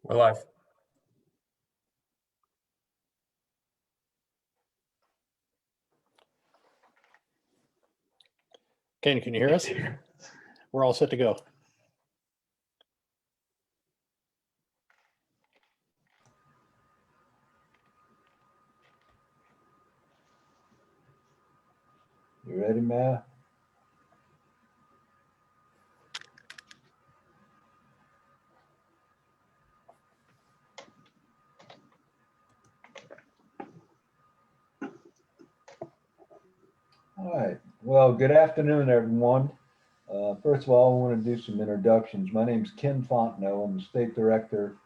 We're live. Ken, can you hear us? We're all set to go. You ready, Matt? All right. Well, good afternoon, everyone. First of all, I want to do some introductions. My name is Kenn Fontenot. I'm the state director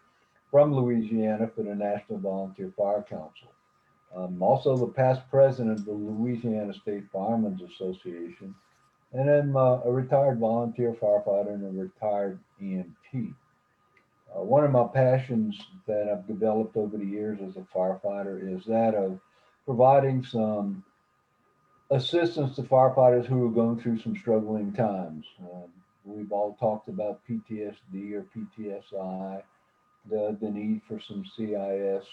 from Louisiana for the National Volunteer Fire Council. I'm also the past president of the Louisiana State Firemen's Association, and I'm a retired volunteer firefighter and a retired EMT. One of my passions that I've developed over the years as a firefighter is that of providing some assistance to firefighters who are going through some struggling times. We've all talked about PTSD or PTSI, the need for some CIS,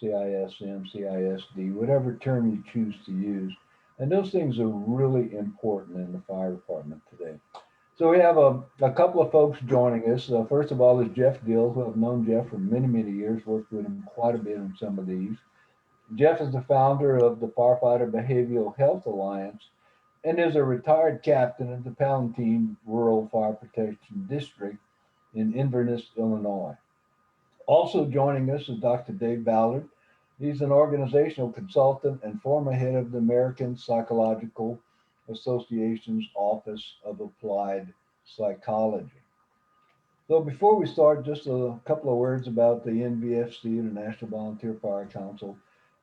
CISM, CISD, whatever term you choose to use. And those things are really important in the fire department today. So we have a couple of folks joining us. First of all is Jeff Dill, who I've known Jeff for many, many years, worked with him quite a bit on some of these. Jeff is the founder of the Firefighter Behavioral Health Alliance and is a retired captain of the Palatine Rural Fire Protection District in Inverness, Illinois. Also joining us is Dr. David Ballard. He's an organizational consultant and former head of the American Psychological Association's Office of Applied Psychology. So before we start, just a couple of words about the NVFC, the National Volunteer Fire Council.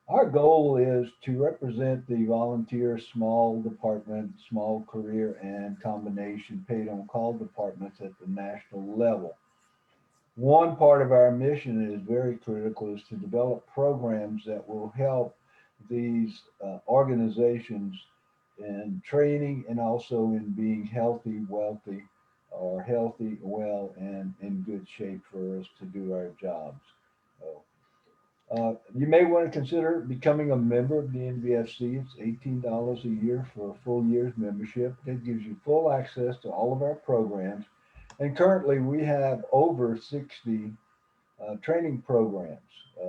Our goal is to represent the volunteer small department, small career, and combination paid on call departments at the national level. One part of our mission is very critical, is to develop programs that will help these organizations in training and also in being healthy, wealthy, or healthy, well, and in good shape for us to do our jobs. So, you may want to consider becoming a member of the NVFC. It's $18 a year for a full year's membership. That gives you full access to all of our programs. And currently we have over 60 training programs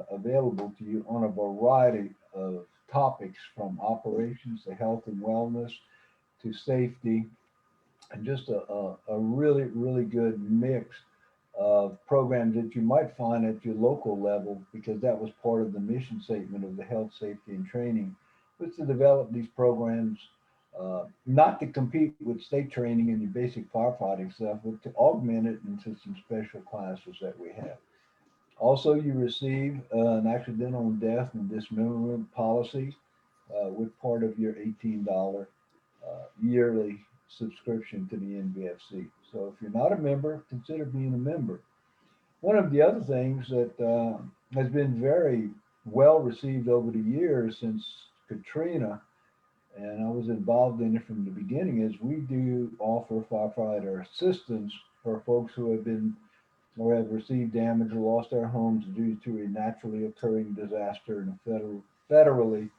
available to you on a variety of topics, from operations to health and wellness to safety, and just a really, really good mix of programs that you might find at your local level, because that was part of the mission statement of the health, safety, and training, was to develop these programs not to compete with state training and your basic firefighting stuff, but to augment it into some special classes that we have. Also, you receive an accidental death and dismemberment policy with part of your $18 yearly subscription to the NVFC. So if you're not a member, consider being a member. One of the other things that has been very well received over the years since Katrina, and I was involved in it from the beginning, is we do offer firefighter assistance for folks who have been or have received damage or lost their homes due to a naturally occurring disaster and a federally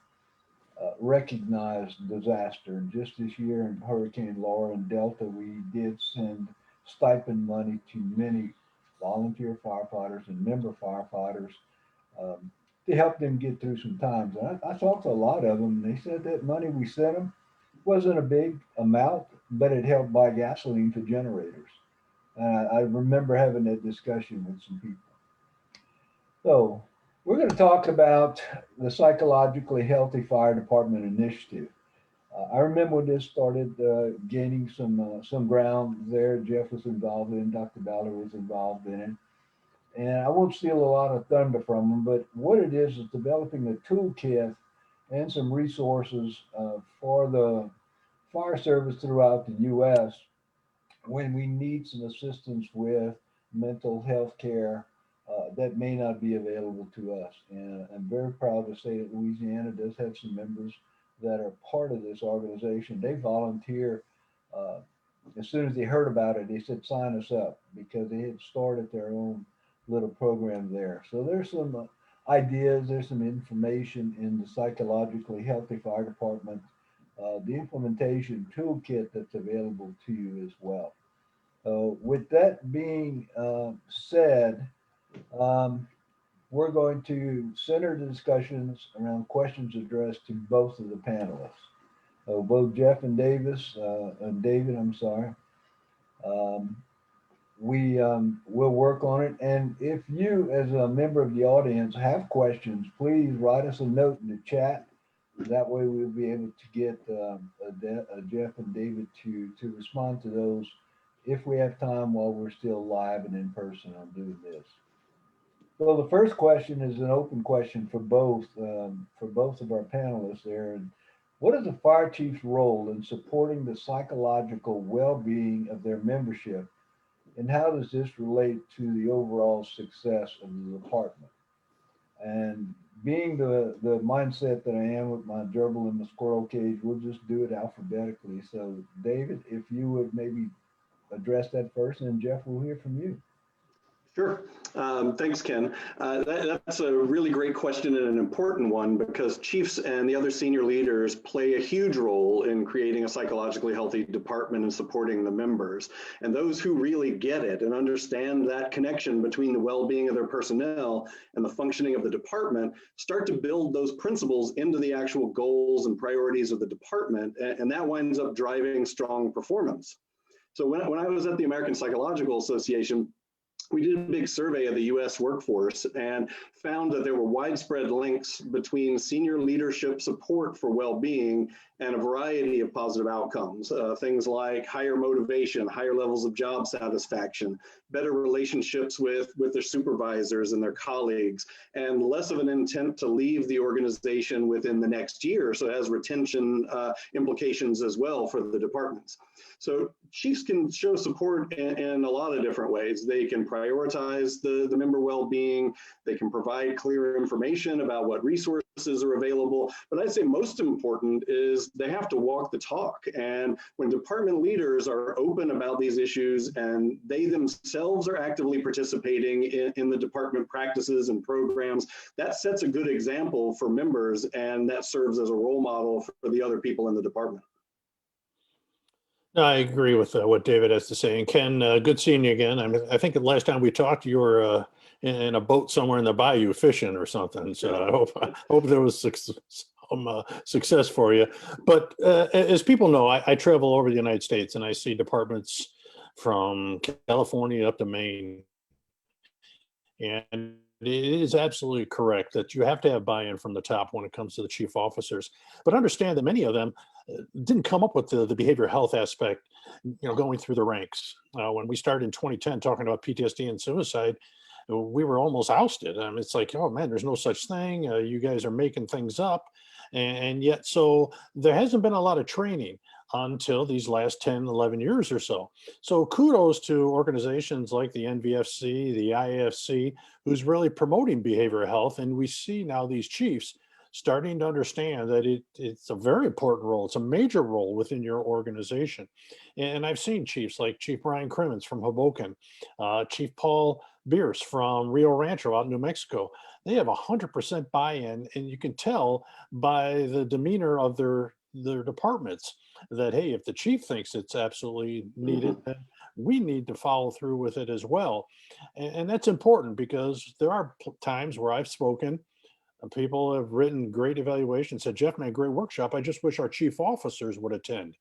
recognized disaster. And just this year in Hurricane Laura and Delta, we did send stipend money to many volunteer firefighters and member firefighters to help them get through some times. And I talked to a lot of them, and they said that money we sent them wasn't a big amount, but it helped buy gasoline for generators. I remember having that discussion with some people. So we're going to talk about the Psychologically Healthy Fire Department Initiative. I remember when this started gaining some ground there. Jeff was involved in it, Dr. Ballard was involved in it. And I won't steal a lot of thunder from them, but what it is developing a toolkit and some resources for the fire service throughout the U.S. when we need some assistance with mental health care that may not be available to us. And I'm very proud to say that Louisiana does have some members that are part of this organization. They volunteer. As soon as they heard about it, they said, sign us up, because they had started their own little program there. So there's some ideas, there's some information in the Psychologically Healthy Fire Department, the implementation toolkit that's available to you as well. With that being said, um, we're going to center the discussions around questions addressed to both of the panelists. Both Jeff and David, I'm sorry. Um, we will work on it. And if you, as a member of the audience, have questions, please write us a note in the chat. That way we'll be able to get Jeff and David to respond to those if we have time while we're still live and in person on doing this. So the first question is an open question for both of our panelists there. And what is the fire chief's role in supporting the psychological well-being of their membership, and how does this relate to the overall success of the department? And being the mindset that I am with my gerbil in the squirrel cage, we'll just do it alphabetically. So David, if you would maybe address that first, and Jeff, we'll hear from you. Sure. Thanks, Ken. That's a really great question and an important one, because chiefs and the other senior leaders play a huge role in creating a psychologically healthy department and supporting the members. And those who really get it and understand that connection between the well-being of their personnel and the functioning of the department start to build those principles into the actual goals and priorities of the department. And that winds up driving strong performance. So when I was at the American Psychological Association, we did a big survey of the US workforce and found that there were widespread links between senior leadership support for well-being and a variety of positive outcomes. Things like higher motivation, higher levels of job satisfaction, better relationships with their supervisors and their colleagues, and less of an intent to leave the organization within the next year. So it has retention implications as well for the departments. So chiefs can show support in a lot of different ways. They can prioritize the member well-being. They can provide clear information about what resources are available. But I'd say most important is they have to walk the talk. And when department leaders are open about these issues and they themselves are actively participating in the department practices and programs, that sets a good example for members, and that serves as a role model for the other people in the department. No, I agree with what David has to say. And Ken, good seeing you again. I mean, I think the last time we talked, you were in a boat somewhere in the bayou fishing or something. So I hope there was some success for you. But as people know, I travel over the United States and I see departments from California up to Maine. And it is absolutely correct that you have to have buy-in from the top when it comes to the chief officers. But understand that many of them didn't come up with the behavioral health aspect, going through the ranks. When we started in 2010 talking about PTSD and suicide, we were almost ousted. It's like, oh man, there's no such thing. You guys are making things up. And yet, so there hasn't been a lot of training until these last 10, 11 years or so. So kudos to organizations like the NVFC, the IAFC, who's really promoting behavioral health. And we see now these chiefs starting to understand that it's a very important role. It's a major role within your organization. And I've seen chiefs like Chief Brian Crimmins from Hoboken, Chief Paul Bierce from Rio Rancho out in New Mexico. They have 100% buy-in, and you can tell by the demeanor of their departments that, hey, if the chief thinks it's absolutely needed, then we need to follow through with it as well. And that's important, because there are times where I've spoken, and people have written great evaluations, said, Jeff made a great workshop. I just wish our chief officers would attend.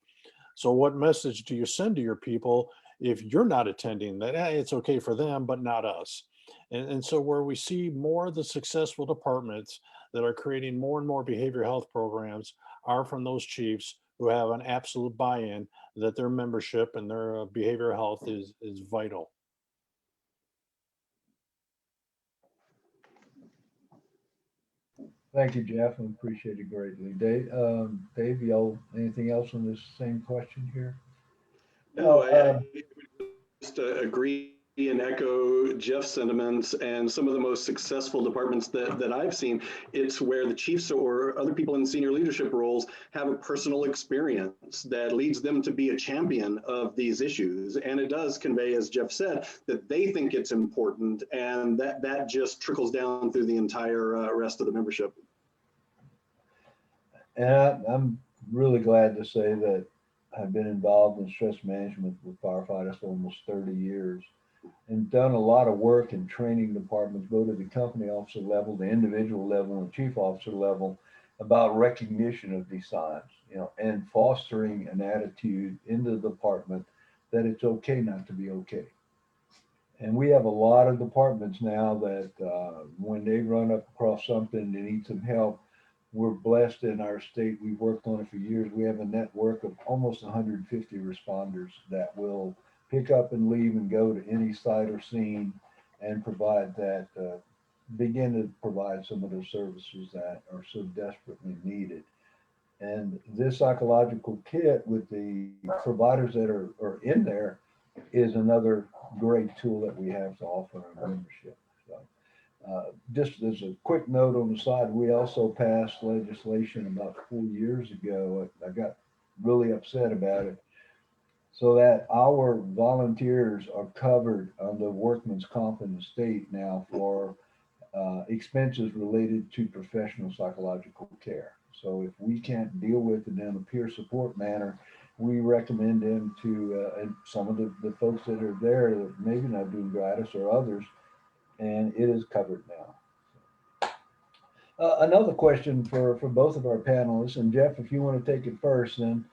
So what message do you send to your people if you're not attending, that it's okay for them, but not us? And so where we see more of the successful departments that are creating more and more behavioral health programs are from those chiefs who have an absolute buy-in that their membership and their behavioral health is vital. Thank you, Jeff. I appreciate it greatly. Dave, y'all, anything else on this same question here? No, I just agree and echo Jeff's sentiments, and some of the most successful departments that I've seen, it's where the chiefs or other people in senior leadership roles have a personal experience that leads them to be a champion of these issues. And it does convey, as Jeff said, that they think it's important, and that just trickles down through the entire rest of the membership. And I'm really glad to say that I've been involved in stress management with firefighters for almost 30 years and done a lot of work in training departments, both at the company officer level, the individual level, and chief officer level, about recognition of these signs, and fostering an attitude in the department that it's okay not to be okay. And we have a lot of departments now that when they run up across something, they need some help. We're blessed in our state. We've worked on it for years. We have a network of almost 150 responders that will pick up and leave and go to any site or scene and provide that, begin to provide some of those services that are so desperately needed. And this psychological kit with the providers that are in there is another great tool that we have to offer our membership. So, just as a quick note on the side, we also passed legislation about 4 years ago. I got really upset about it, so that our volunteers are covered under workman's comp in the state now for expenses related to professional psychological care. So if we can't deal with it in a peer support manner, we recommend them to, and some of the folks that are there that maybe not doing gratis or others, and it is covered now. Another question for both of our panelists, and Jeff, if you want to take it first, then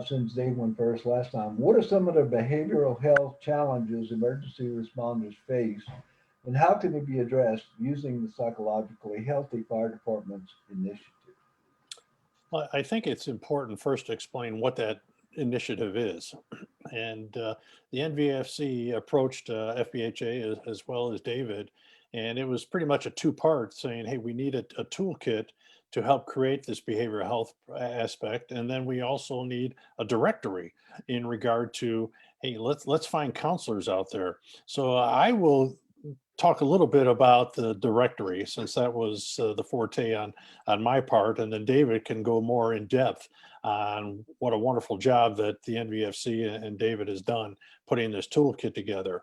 since Dave went first last time, what are some of the behavioral health challenges emergency responders face, and how can they be addressed using the psychologically healthy fire department's initiative? Well, I think it's important first to explain what that initiative is. And the NVFC approached FBHA as well as David, and it was pretty much a two-part, saying, hey, we need a toolkit to help create this behavioral health aspect. And then we also need a directory in regard to, hey, let's find counselors out there. So I will talk a little bit about the directory, since that was the forte on my part, and then David can go more in depth on what a wonderful job that the NVFC and David has done putting this toolkit together.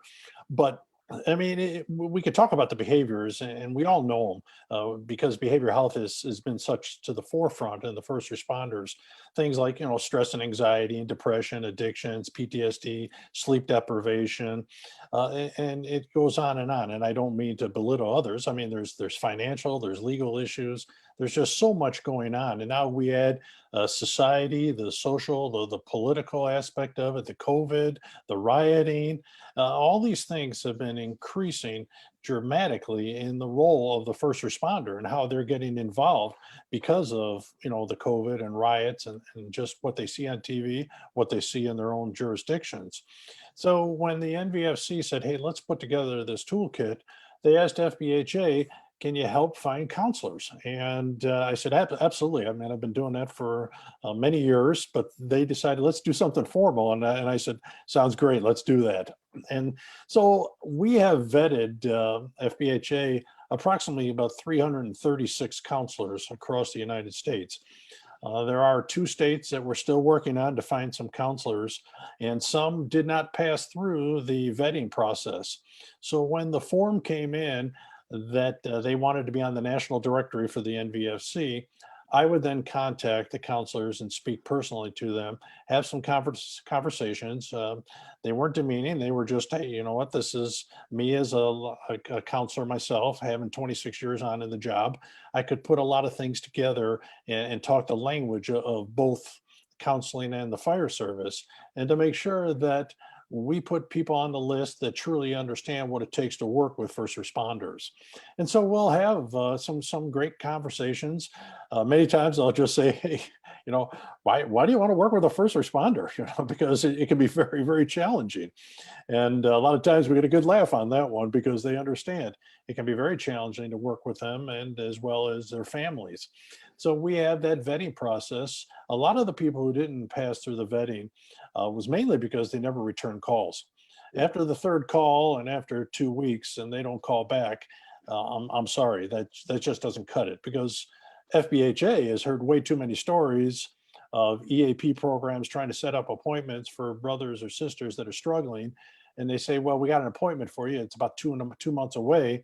But I mean, we could talk about the behaviors, and we all know them because behavioral health has been such to the forefront in the first responders. Things like, stress and anxiety and depression, addictions, PTSD, sleep deprivation, and it goes on. And I don't mean to belittle others. I mean, there's financial, there's legal issues. There's just so much going on. And now we add society, the social, the political aspect of it, the COVID, the rioting, all these things have been increasing dramatically in the role of the first responder and how they're getting involved because of, the COVID and riots and just what they see on TV, what they see in their own jurisdictions. So when the NVFC said, hey, let's put together this toolkit, they asked FBHA, can you help find counselors? And I said, absolutely. I mean, I've been doing that for many years, but they decided, let's do something formal. And I said, sounds great, let's do that. And so we have vetted FBHA approximately about 336 counselors across the United States. There are 2 states that we're still working on to find some counselors, and some did not pass through the vetting process. So when the form came in that they wanted to be on the national directory for the NVFC, I would then contact the counselors and speak personally to them, have some conversations. They weren't demeaning. They were just, hey, you know what, this is me as a counselor myself, having 26 years on in the job. I could put a lot of things together and talk the language of both counseling and the fire service, and to make sure that we put people on the list that truly understand what it takes to work with first responders. And so we'll have some great conversations. Many times I'll just say, hey, why do you want to work with a first responder? Because it can be very, very challenging. And a lot of times we get a good laugh on that one because they understand it can be very challenging to work with them and as well as their families. So we have that vetting process. A lot of the people who didn't pass through the vetting was mainly because they never returned calls. After the third call and after 2 weeks and they don't call back, I'm sorry, that just doesn't cut it, because FBHA has heard way too many stories of EAP programs trying to set up appointments for brothers or sisters that are struggling. And they say, well, we got an appointment for you. It's about 2 months away.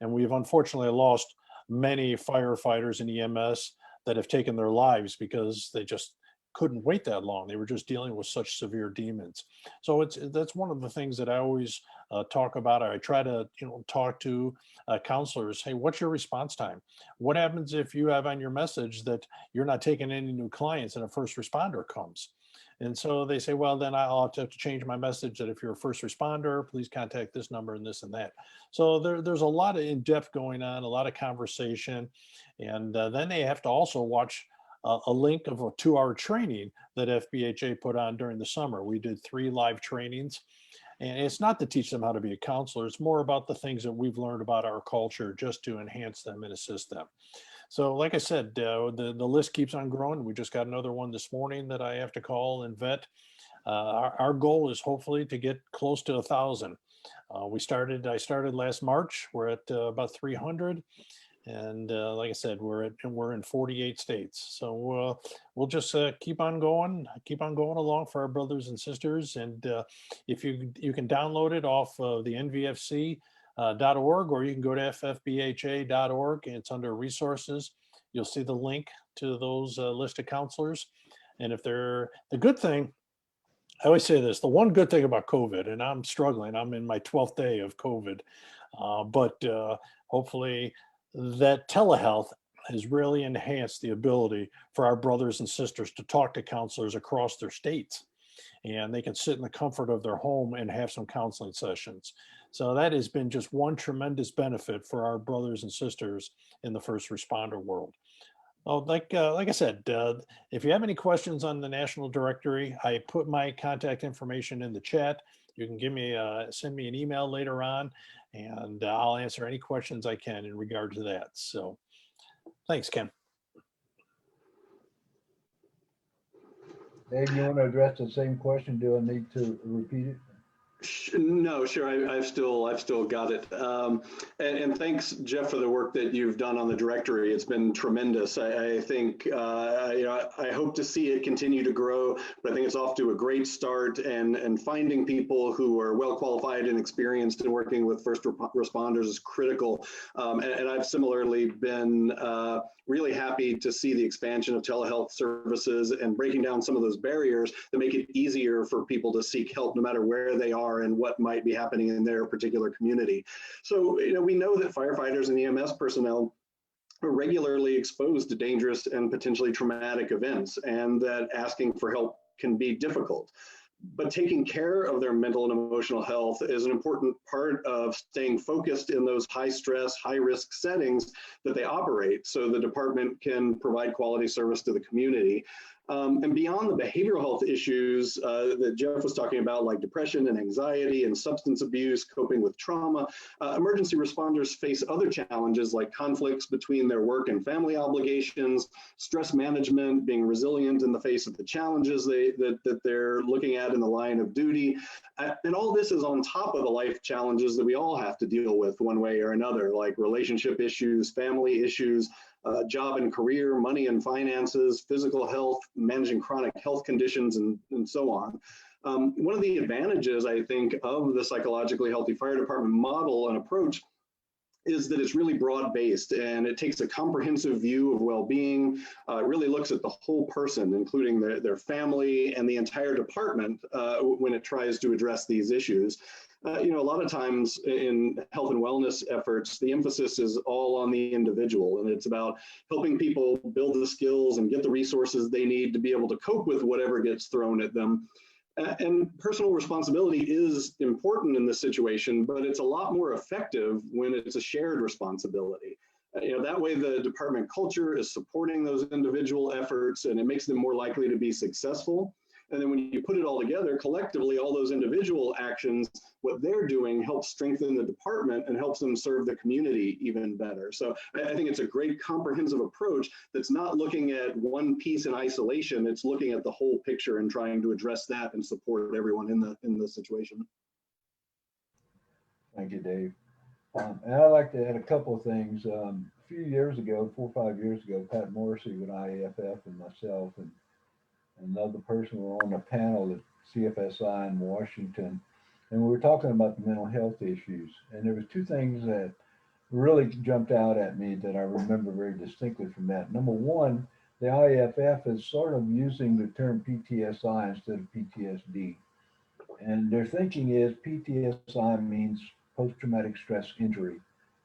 And we've unfortunately lost many firefighters and EMS that have taken their lives because they just couldn't wait that long. They were just dealing with such severe demons. So that's one of the things that I always talk about. I try to talk to counselors. Hey, what's your response time? What happens if you have on your message that you're not taking any new clients and a first responder comes? And so they say, well, then I'll have to change my message that if you're a first responder, please contact this number and this and that. So there's a lot of in-depth going on, a lot of conversation. And then they have to also watch a link of a 2-hour training that FBHA put on during the summer. We did 3 live trainings. And it's not to teach them how to be a counselor. It's more about the things that we've learned about our culture just to enhance them and assist them. So like I said, the list keeps on growing. We just got another one this morning that I have to call and vet. Our goal is hopefully to get close to 1,000. I started last March. We're at about 300. And like I said, we're in 48 states. So we'll just keep on going along for our brothers and sisters. And if you can download it off of the NVFC .org, or you can go to ffbha.org, and it's under resources. You'll see the link to those list of counselors. And if they're the good thing, I always say this, the one good thing about COVID, and I'm struggling, I'm in my 12th day of COVID, but hopefully that telehealth has really enhanced the ability for our brothers and sisters to talk to counselors across their states. And they can sit in the comfort of their home and have some counseling sessions. So that has been just one tremendous benefit for our brothers and sisters in the first responder world. Oh, like I said, if you have any questions on the National Directory, I put my contact information in the chat. You can send me an email later on, and I'll answer any questions I can in regard to that. So thanks, Ken. Dave, you want to address the same question? Do I need to repeat it? No, sure. I've still got it. And thanks, Jeff, for the work that you've done on the directory. It's been tremendous. I think I hope to see it continue to grow, but I think it's off to a great start. And finding people who are well qualified and experienced in working with first responders is critical. And I've similarly been really happy to see the expansion of telehealth services and breaking down some of those barriers that make it easier for people to seek help no matter where they are and what might be happening in their particular community. So, we know that firefighters and EMS personnel are regularly exposed to dangerous and potentially traumatic events, and that asking for help can be difficult. But taking care of their mental and emotional health is an important part of staying focused in those high stress, high risk settings that they operate, so the department can provide quality service to the community. And beyond the behavioral health issues that Jeff was talking about, like depression and anxiety and substance abuse, coping with trauma, emergency responders face other challenges like conflicts between their work and family obligations, stress management, being resilient in the face of the challenges that they're looking at in the line of duty. And all this is on top of the life challenges that we all have to deal with one way or another, like relationship issues, family issues, job and career, money and finances, physical health, managing chronic health conditions, and so on. One of the advantages, I think, of the psychologically healthy fire department model and approach is that it's really broad-based, and it takes a comprehensive view of well-being. It really looks at the whole person, including their family and the entire department when it tries to address these issues. A lot of times in health and wellness efforts, the emphasis is all on the individual, and it's about helping people build the skills and get the resources they need to be able to cope with whatever gets thrown at them. And personal responsibility is important in this situation, but it's a lot more effective when it's a shared responsibility. That way the department culture is supporting those individual efforts, and it makes them more likely to be successful. And then when you put it all together, collectively, all those individual actions, what they're doing helps strengthen the department and helps them serve the community even better. So I think it's a great comprehensive approach that's not looking at one piece in isolation. It's looking at the whole picture and trying to address that and support everyone in the situation. Thank you, Dave. And I'd like to add a couple of things. A few years ago, 4 or 5 years ago, Pat Morrissey with IAFF and myself and another person were on a panel at CFSI in Washington, and we were talking about the mental health issues. And there was two things that really jumped out at me that I remember very distinctly from that. Number one, the IAFF is sort of using the term PTSI instead of PTSD. And their thinking is PTSI means post-traumatic stress injury.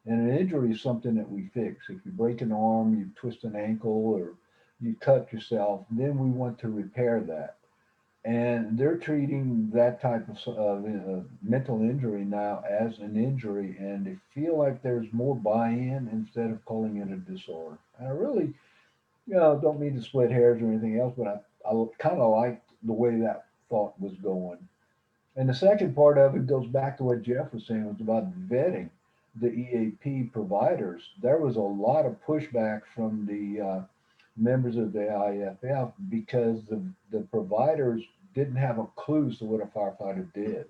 And an injury is something that we fix. If you break an arm, you twist an ankle, or you cut yourself, then we want to repair that. And they're treating that type of mental injury now as an injury, and they feel like there's more buy-in instead of calling it a disorder. And I really, don't mean to split hairs or anything else, but I kind of liked the way that thought was going. And the second part of it goes back to what Jeff was saying, was about vetting the EAP providers. There was a lot of pushback from the members of the IFF because the providers didn't have a clue as to what a firefighter did.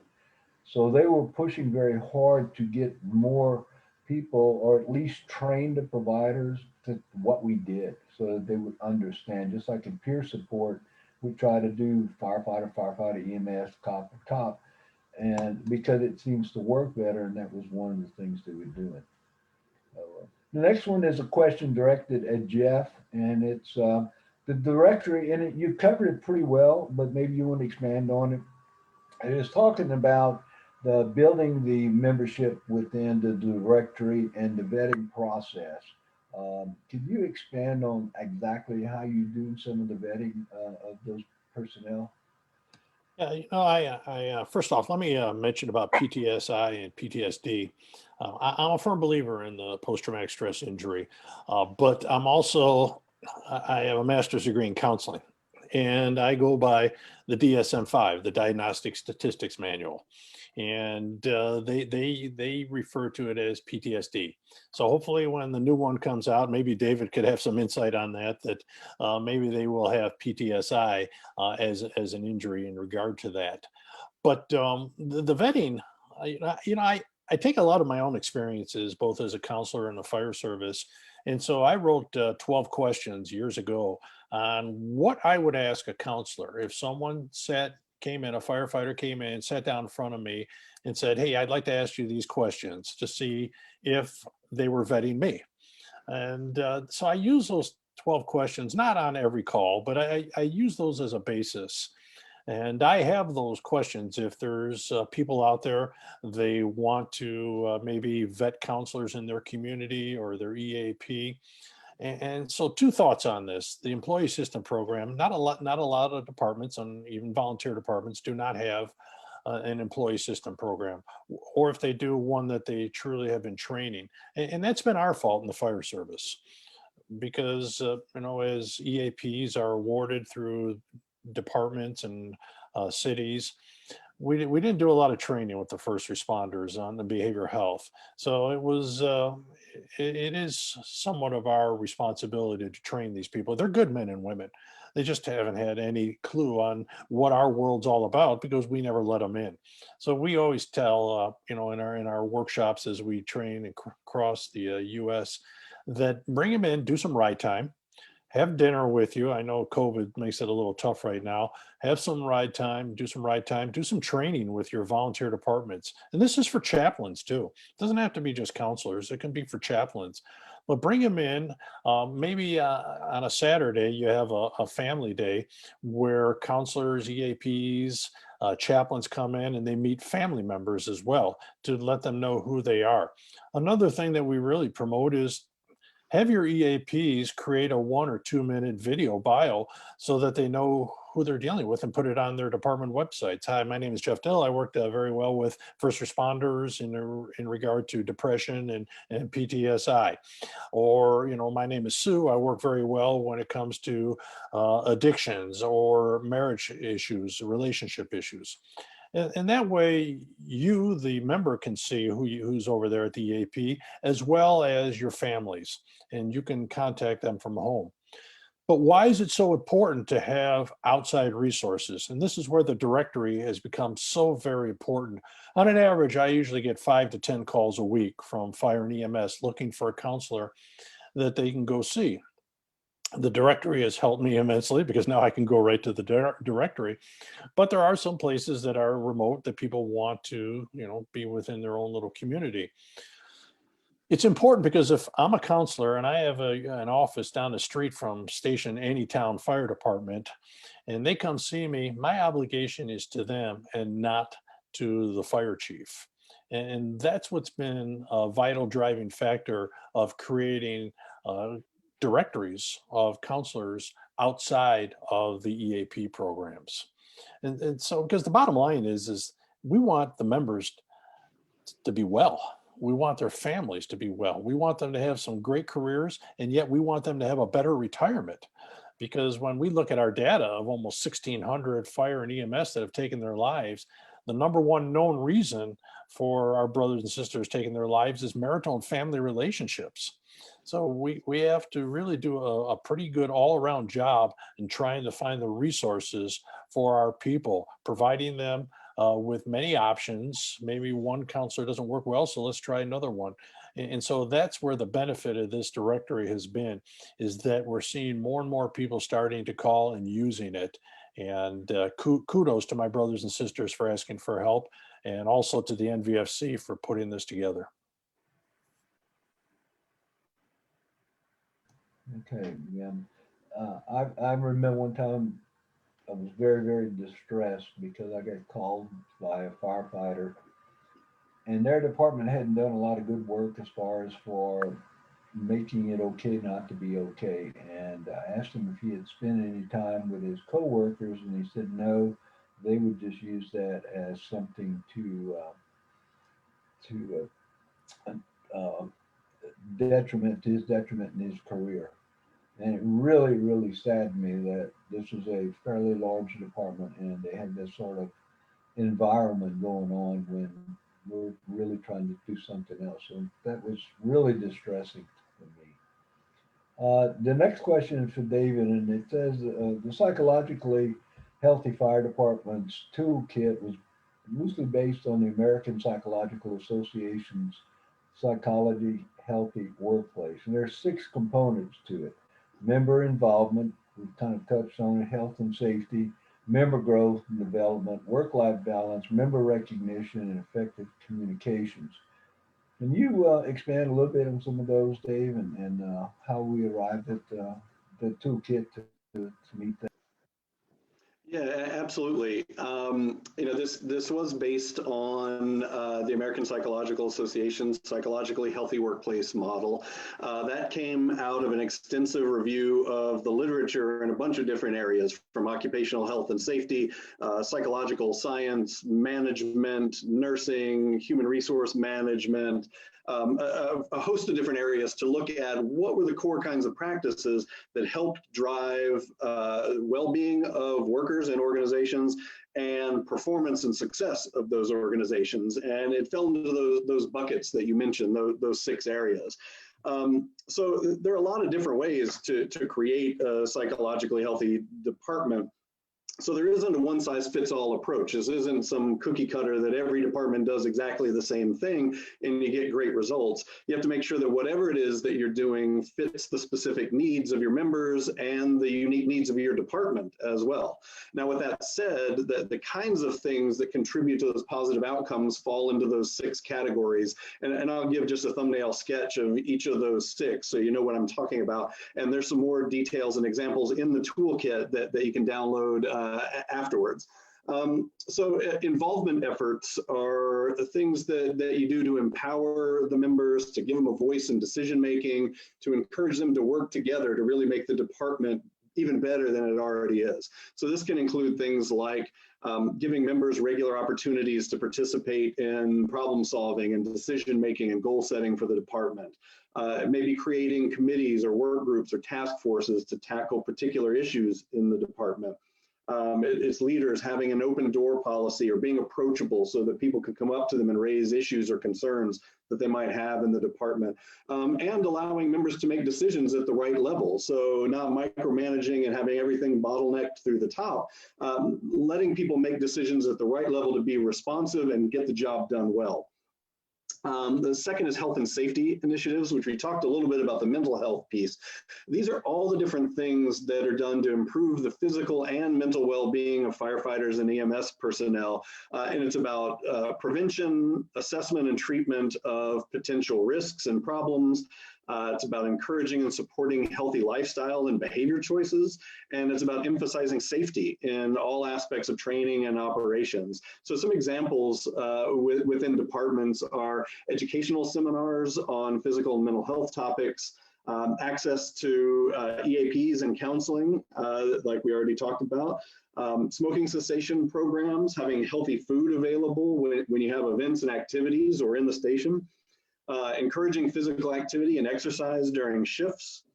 So they were pushing very hard to get more people, or at least train the providers to what we did so that they would understand. Just like in peer support, we try to do firefighter, EMS, cop. And because it seems to work better, and that was one of the things they were doing. The next one is a question directed at Jeff, and it's the directory, and you covered it pretty well, but maybe you want to expand on it. It is talking about the building the membership within the directory and the vetting process. Could you expand on exactly how you do some of the vetting of those personnel? Yeah, I first off, let me mention about PTSI and PTSD. I'm a firm believer in the post-traumatic stress injury, but I have a master's degree in counseling, and I go by the DSM-5, the Diagnostic Statistics Manual, and they refer to it as PTSD. So hopefully, when the new one comes out, maybe David could have some insight on that. Maybe they will have PTSI as an injury in regard to that. But the vetting, I take a lot of my own experiences, both as a counselor in the fire service. And so I wrote 12 questions years ago on what I would ask a counselor if someone a firefighter came in, sat down in front of me and said, "Hey, I'd like to ask you these questions to see if they were vetting me." And so I use those 12 questions, not on every call, but I use those as a basis. And I have those questions. If there's people out there, they want to maybe vet counselors in their community or their EAP. And so two thoughts on this. The employee assistance program, not a lot of departments, and even volunteer departments, do not have an employee assistance program, or if they do, one that they truly have been training. And that's been our fault in the fire service, because as EAPs are awarded through departments and cities, we didn't do a lot of training with the first responders on the behavioral health. So it is somewhat of our responsibility to train these people. They're good men and women. They just haven't had any clue on what our world's all about because we never let them in. So we always tell, in our workshops as we train across the U.S., that bring them in, do some ride time, have dinner with you. I know COVID makes it a little tough right now. Have some ride time, do some training with your volunteer departments. And this is for chaplains too. It doesn't have to be just counselors. It can be for chaplains. But bring them in. Maybe on a Saturday, you have a family day where counselors, EAPs, chaplains come in and they meet family members as well to let them know who they are. Another thing that we really promote is have your EAPs create a 1 or 2 minute video bio so that they know who they're dealing with and put it on their department websites. Hi, my name is Jeff Dill. I worked very well with first responders in regard to depression and PTSI. Or, my name is Sue. I work very well when it comes to addictions or marriage issues, relationship issues. And that way, you, the member, can see who's over there at the EAP, as well as your families, and you can contact them from home. But why is it so important to have outside resources? And this is where the directory has become so very important. On an average, I usually get 5 to 10 calls a week from fire and EMS looking for a counselor that they can go see. The directory has helped me immensely because now I can go right to the directory. But there are some places that are remote that people want to, be within their own little community. It's important because if I'm a counselor and I have an office down the street from Station Anytown Fire Department, and they come see me, my obligation is to them and not to the fire chief. And that's what's been a vital driving factor of creating directories of counselors outside of the EAP programs. And so, because the bottom line is we want the members to be well. We want their families to be well. We want them to have some great careers, and yet we want them to have a better retirement. Because when we look at our data of almost 1,600 fire and EMS that have taken their lives, the number one known reason for our brothers and sisters taking their lives is marital and family relationships. So we have to really do a pretty good all-around job in trying to find the resources for our people, providing them with many options. Maybe one counselor doesn't work well, so let's try another one. And so that's where the benefit of this directory has been, is that we're seeing more and more people starting to call and using it. And kudos to my brothers and sisters for asking for help, and also to the NVFC for putting this together. Okay, yeah. I remember one time I was very, very distressed because I got called by a firefighter, and their department hadn't done a lot of good work as far as for making it okay not to be okay. And I asked him if he had spent any time with his coworkers, and he said no. They would just use that as something to detriment to his detriment in his career. And it really, really saddened me that this was a fairly large department and they had this sort of environment going on when we're really trying to do something else. So that was really distressing for me. The next question is for David, and it says the psychologically healthy fire department's toolkit was loosely based on the American Psychological Association's Psychology Healthy Workplace. And there are 6 components to it: member involvement, we've kind of touched on it, health and safety, member growth and development, work-life balance, member recognition, and effective communications. Can you expand a little bit on some of those, Dave, and how we arrived at the toolkit to meet that? Yeah, absolutely. This was based on the American Psychological Association's psychologically healthy workplace model. That came out of an extensive review of the literature in a bunch of different areas, from occupational health and safety, psychological science, management, nursing, human resource management, a host of different areas to look at what were the core kinds of practices that helped drive well-being of workers and organizations and performance and success of those organizations. And it fell into those buckets that you mentioned, those 6 areas. So there are a lot of different ways to create a psychologically healthy department. So there isn't a one-size-fits-all approach. This isn't some cookie cutter that every department does exactly the same thing and you get great results. You have to make sure that whatever it is that you're doing fits the specific needs of your members and the unique needs of your department as well. Now, with that said, the kinds of things that contribute to those positive outcomes fall into those 6 categories. And I'll give just a thumbnail sketch of each of those 6 so you know what I'm talking about. And there's some more details and examples in the toolkit that you can download afterwards. So involvement efforts are things that you do to empower the members, to give them a voice in decision making, to encourage them to work together to really make the department even better than it already is. So this can include things like giving members regular opportunities to participate in problem solving and decision making and goal setting for the department. Maybe creating committees or work groups or task forces to tackle particular issues in the department. It's leaders having an open door policy or being approachable so that people can come up to them and raise issues or concerns that they might have in the department, and allowing members to make decisions at the right level. So not micromanaging and having everything bottlenecked through the top, letting people make decisions at the right level to be responsive and get the job done well. The second is health and safety initiatives, which we talked a little bit about the mental health piece. These are all the different things that are done to improve the physical and mental well-being of firefighters and EMS personnel. And it's about prevention, assessment, and treatment of potential risks and problems. It's about encouraging and supporting healthy lifestyle and behavior choices. And it's about emphasizing safety in all aspects of training and operations. So some examples within departments are educational seminars on physical and mental health topics, access to EAPs and counseling, like we already talked about, smoking cessation programs, having healthy food available when you have events and activities or in the station, encouraging physical activity and exercise during shifts,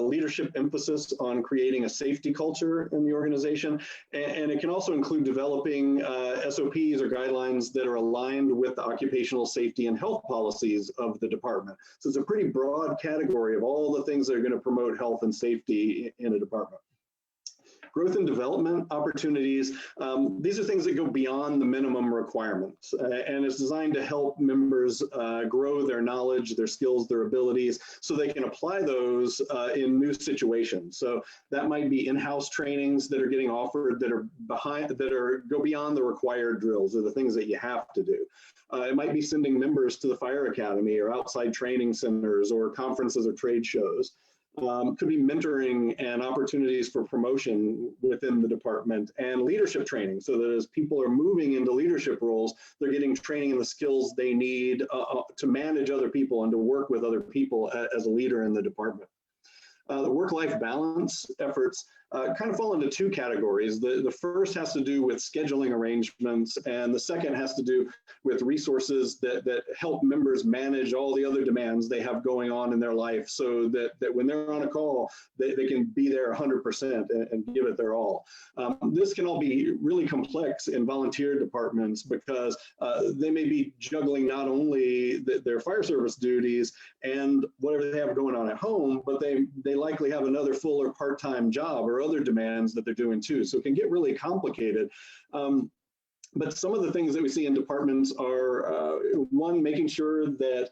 leadership emphasis on creating a safety culture in the organization. And it can also include developing SOPs or guidelines that are aligned with the occupational safety and health policies of the department. So it's a pretty broad category of all the things that are going to promote health and safety in a department. Growth and development opportunities. These are things that go beyond the minimum requirements, and it's designed to help members grow their knowledge, their skills, their abilities, so they can apply those in new situations. So that might be in-house trainings that are getting offered that are go beyond the required drills or the things that you have to do. It might be sending members to the fire academy or outside training centers or conferences or trade shows. Could be mentoring and opportunities for promotion within the department and leadership training, so that as people are moving into leadership roles, they're getting training in the skills they need to manage other people and to work with other people as a leader in the department. The work-life balance efforts kind of fall into two categories. The first has to do with scheduling arrangements, and the second has to do with resources that help members manage all the other demands they have going on in their life, so that when they're on a call, they can be there 100% and give it their all. This can all be really complex in volunteer departments because they may be juggling not only their fire service duties and whatever they have going on at home, but they likely have another full or part-time job or other demands that they're doing too. So it can get really complicated. But some of the things that we see in departments are, one, making sure that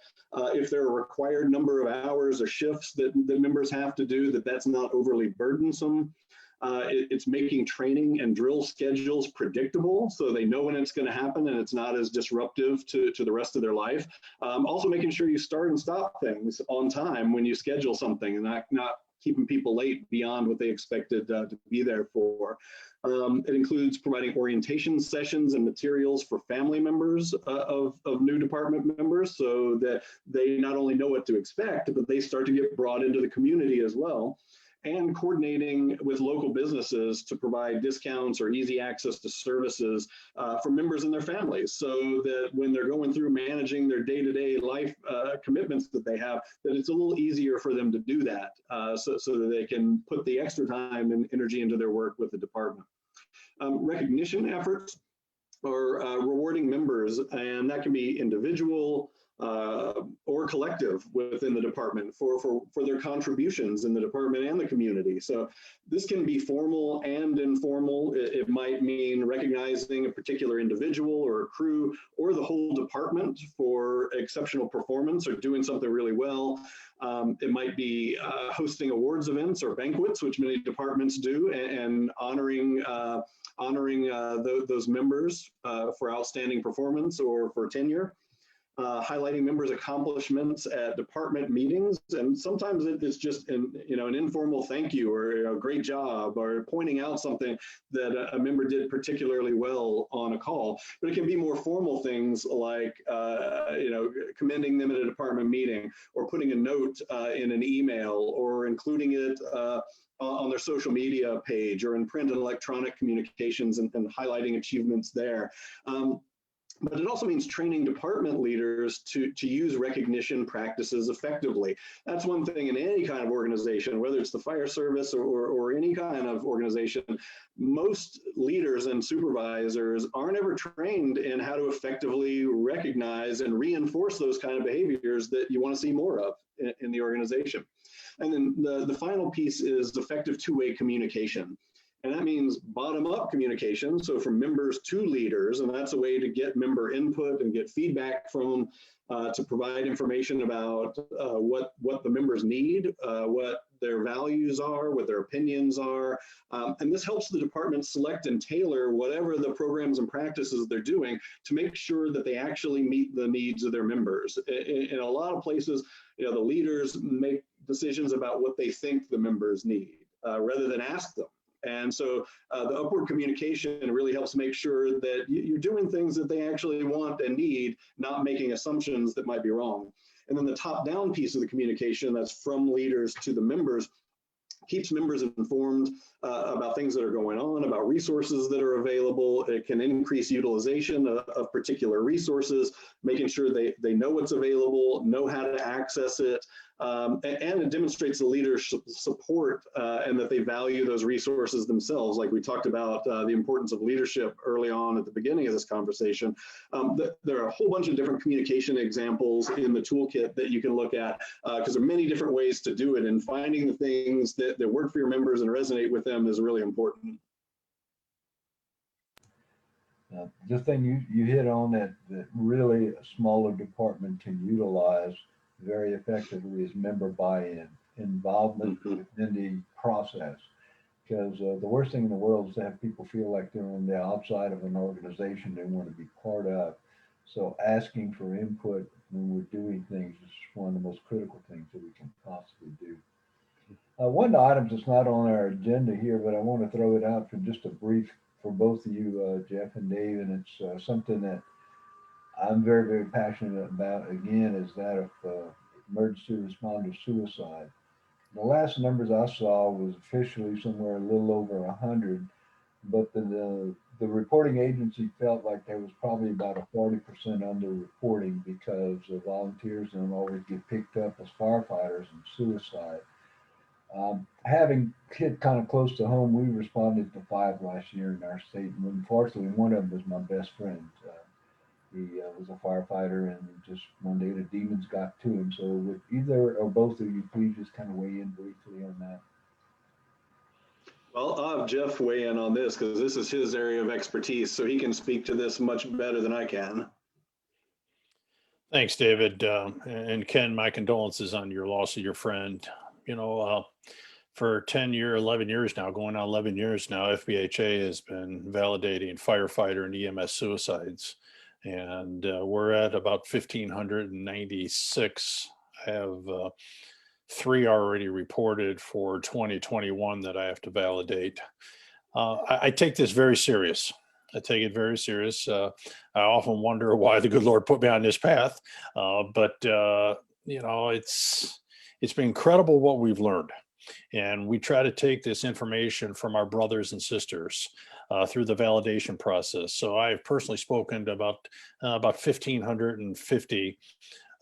if there are a required number of hours or shifts that members have to do, that's not overly burdensome. It's making training and drill schedules predictable so they know when it's going to happen and it's not as disruptive to the rest of their life. Also making sure you start and stop things on time when you schedule something and not keeping people late beyond what they expected to be there for. It includes providing orientation sessions and materials for family members of new department members so that they not only know what to expect, but they start to get brought into the community as well. And coordinating with local businesses to provide discounts or easy access to services for members and their families, so that when they're going through managing their day-to-day life commitments that they have, that it's a little easier for them to do that, so that they can put the extra time and energy into their work with the department. Recognition efforts or rewarding members, and that can be individual or collective within the department for their contributions in the department and the community. So this can be formal and informal. It might mean recognizing a particular individual or a crew or the whole department for exceptional performance or doing something really well. It might be hosting awards events or banquets, which many departments do, and honoring those members for outstanding performance or for tenure. Highlighting members' accomplishments at department meetings, and sometimes it's just an informal thank you or a great job, or pointing out something that a member did particularly well on a call. But it can be more formal things like commending them at a department meeting, or putting a note in an email, or including it on their social media page or in print and electronic communications, and highlighting achievements there. But it also means training department leaders to use recognition practices effectively. That's one thing in any kind of organization, whether it's the fire service or any kind of organization. Most leaders and supervisors aren't ever trained in how to effectively recognize and reinforce those kind of behaviors that you want to see more of in the organization. And then the final piece is effective two-way communication. And that means bottom-up communication, so from members to leaders, and that's a way to get member input and get feedback from to provide information about what the members need, what their values are, what their opinions are. And this helps the department select and tailor whatever the programs and practices they're doing to make sure that they actually meet the needs of their members. In a lot of places, the leaders make decisions about what they think the members need rather than ask them. And so the upward communication really helps make sure that you're doing things that they actually want and need, not making assumptions that might be wrong. And then the top-down piece of the communication, that's from leaders to the members, keeps members informed about things that are going on, about resources that are available. It can increase utilization of particular resources, making sure they know what's available, know how to access it, and it demonstrates the leader's support and that they value those resources themselves. Like we talked about the importance of leadership early on at the beginning of this conversation. There are a whole bunch of different communication examples in the toolkit that you can look at because there are many different ways to do it, and finding the things that work for your members and resonate with them is really important. The thing you hit on that really a smaller department can utilize very effectively is member buy-in, involvement within the process. Because the worst thing in the world is to have people feel like they're on the outside of an organization they want to be part of. So asking for input when we're doing things is one of the most critical things that we can possibly do. One of the items that's not on our agenda here, but I want to throw it out for just a brief for both of you, Jeff and Dave, and it's something that I'm very, very passionate about, again, is that of emergency responder suicide. The last numbers I saw was officially somewhere a little over 100, but the reporting agency felt like there was probably about a 40% under-reporting because volunteers don't always get picked up as firefighters and suicide. Having hit kind of close to home, we responded to 5 last year in our state, and unfortunately, one of them was my best friend. He was a firefighter, and just one day the demons got to him. So would either or both of you please just kind of weigh in briefly on that? Well, I'll have Jeff weigh in on this because this is his area of expertise, so he can speak to this much better than I can. Thanks, David. And Ken, my condolences on your loss of your friend. For 11 years now, going on 11 years now, FBHA has been validating firefighter and EMS suicides. And we're at about 1,596. I have 3 already reported for 2021 that I have to validate. I take this very serious. I take it very serious. I often wonder why the good Lord put me on this path. But it's been incredible what we've learned. And we try to take this information from our brothers and sisters through the validation process. So I've personally spoken to about 1,550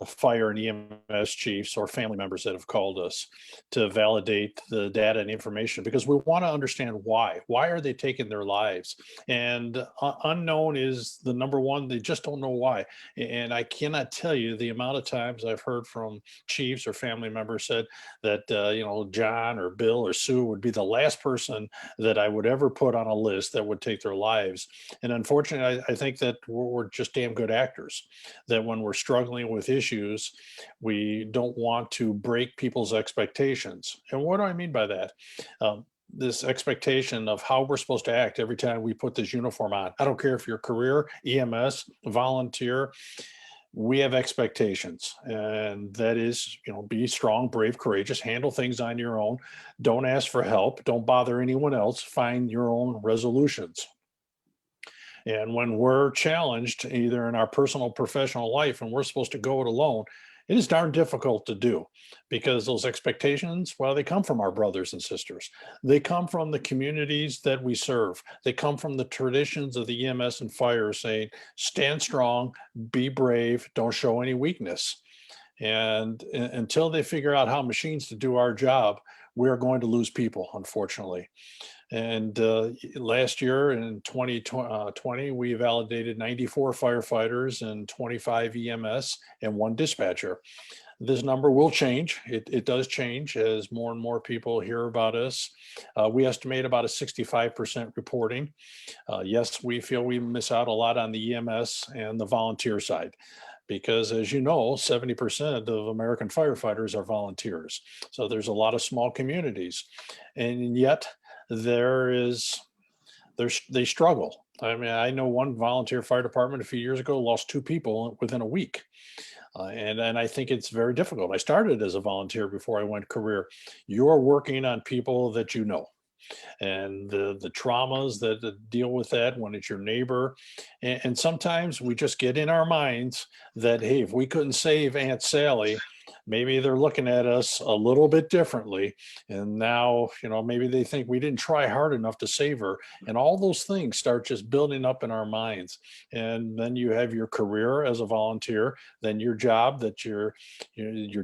fire and EMS chiefs or family members that have called us to validate the data and information, because we want to understand why are they taking their lives. And unknown is the number one. They just don't know why. And I cannot tell you the amount of times I've heard from chiefs or family members said that John or Bill or Sue would be the last person that I would ever put on a list that would take their lives. And unfortunately, I think that we're just damn good actors, that when we're struggling with issues, we don't want to break people's expectations. And what do I mean by that? This expectation of how we're supposed to act every time we put this uniform on. I don't care if you're career, EMS, volunteer, we have expectations, and that is, be strong, brave, courageous, handle things on your own. Don't ask for help. Don't bother anyone else. Find your own resolutions. And when we're challenged, either in our personal or professional life, and we're supposed to go it alone, It is darn difficult to do because those expectations, well, they come from our brothers and sisters. They come from the communities that we serve. They come from the traditions of the EMS and fire saying, stand strong, be brave, don't show any weakness. And until they figure out how machines to do our job, we're going to lose people, unfortunately. And last year in 2020, we validated 94 firefighters and 25 EMS and 1 dispatcher. This number will change. It does change as more and more people hear about us. We estimate about a 65% reporting. Yes, we feel we miss out a lot on the EMS and the volunteer side, because as you know, 70% of American firefighters are volunteers. So there's a lot of small communities, and yet they struggle. I mean, I know one volunteer fire department a few years ago lost 2 people within a week. And I think it's very difficult. I started as a volunteer before I went career. You're working on people that you know, and the traumas that deal with that when it's your neighbor. And sometimes we just get in our minds that, hey, if we couldn't save Aunt Sally, maybe they're looking at us a little bit differently. And now, maybe they think we didn't try hard enough to save her. And all those things start just building up in our minds. And then you have your career as a volunteer, then your job that you're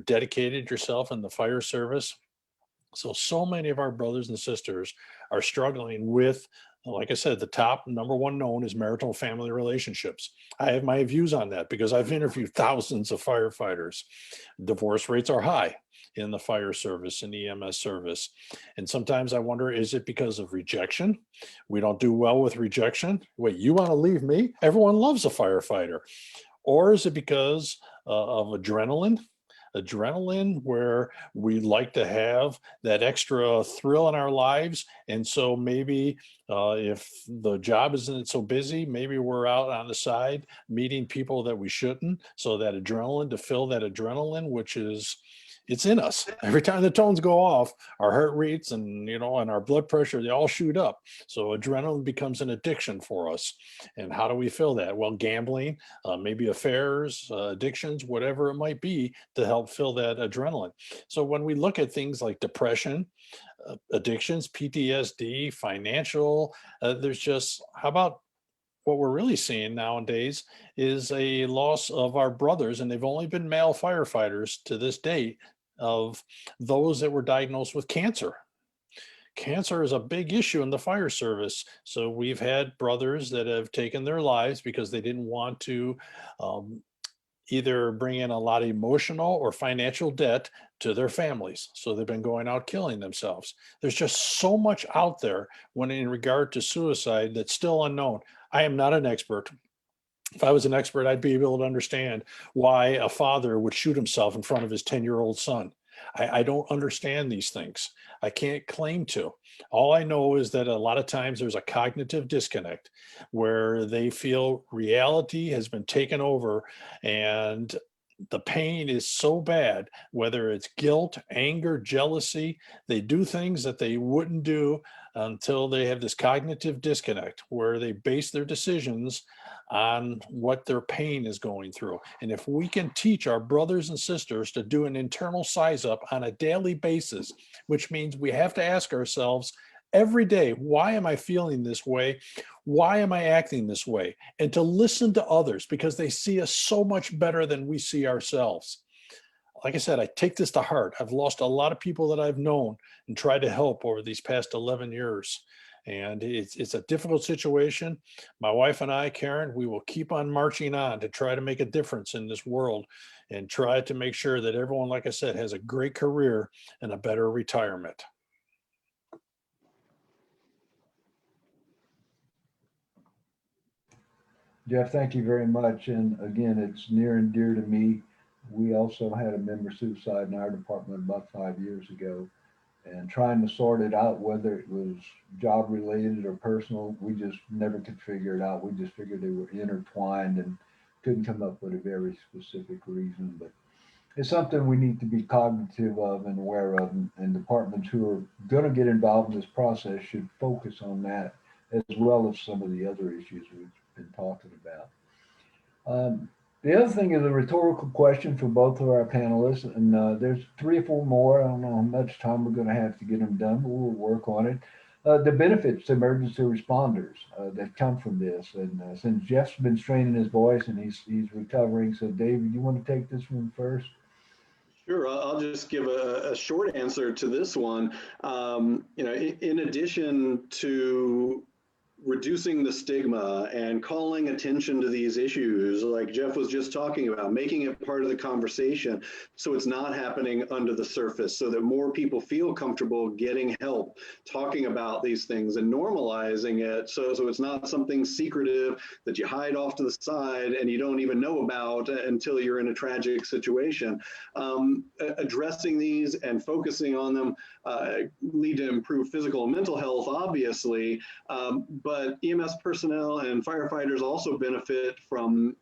dedicated yourself in the fire service. So many of our brothers and sisters are struggling with, like I said, the top number one known is marital family relationships. I have my views on that because I've interviewed thousands of firefighters. Divorce rates are high in the fire service and EMS service. And sometimes I wonder, is it because of rejection? We don't do well with rejection. Wait, you want to leave me? Everyone loves a firefighter. Or is it because of adrenaline? Adrenaline, where we like to have that extra thrill in our lives. And so maybe if the job isn't so busy, maybe we're out on the side meeting people that we shouldn't. So that adrenaline, to fill that adrenaline, which is, it's in us. Every time the tones go off, our heart rates and our blood pressure, they all shoot up. So adrenaline becomes an addiction for us. And how do we fill that? Well, gambling, maybe affairs, addictions, whatever it might be, to help fill that adrenaline. So when we look at things like depression, addictions, PTSD, financial, there's just, how about what we're really seeing nowadays is a loss of our brothers, and they've only been male firefighters to this date, of those that were diagnosed with cancer. Cancer is a big issue in the fire service. So we've had brothers that have taken their lives because they didn't want to either bring in a lot of emotional or financial debt to their families. So they've been going out killing themselves. There's just so much out there when in regard to suicide that's still unknown. I am not an expert. If I was an expert, I'd be able to understand why a father would shoot himself in front of his 10-year-old son. I don't understand these things. I can't claim to. All I know is that a lot of times there's a cognitive disconnect where they feel reality has been taken over, and the pain is so bad, whether it's guilt, anger, jealousy, they do things that they wouldn't do until they have this cognitive disconnect where they base their decisions on what their pain is going through. And if we can teach our brothers and sisters to do an internal size up on a daily basis, which means we have to ask ourselves every day, why am I feeling this way? Why am I acting this way? And to listen to others because they see us so much better than we see ourselves. Like I said, I take this to heart. I've lost a lot of people that I've known and tried to help over these past 11 years. And it's a difficult situation. My wife and I, Karen, we will keep on marching on to try to make a difference in this world and try to make sure that everyone, like I said, has a great career and a better retirement. Jeff, thank you very much. And again, it's near and dear to me. We also had a member suicide in our department about 5 years ago, and trying to sort it out, whether it was job related or personal, we just never could figure it out. We just figured they were intertwined and couldn't come up with a very specific reason. But it's something we need to be cognitive of and aware of, and departments who are going to get involved in this process should focus on that as well as some of the other issues we've been talking about. The other thing is a rhetorical question for both of our panelists, and there's 3 or 4 more. I don't know how much time we're going to have to get them done, but we'll work on it. The benefits to emergency responders that come from this, and since Jeff's been straining his voice and he's recovering, so David, you want to take this one first? Sure, I'll just give a short answer to this one. In addition to reducing the stigma and calling attention to these issues, like Jeff was just talking about, making it part of the conversation so it's not happening under the surface, so that more people feel comfortable getting help, talking about these things and normalizing it, so it's not something secretive that you hide off to the side and you don't even know about until you're in a tragic situation. Addressing these and focusing on them lead to improved physical and mental health, obviously, but EMS personnel and firefighters also benefit from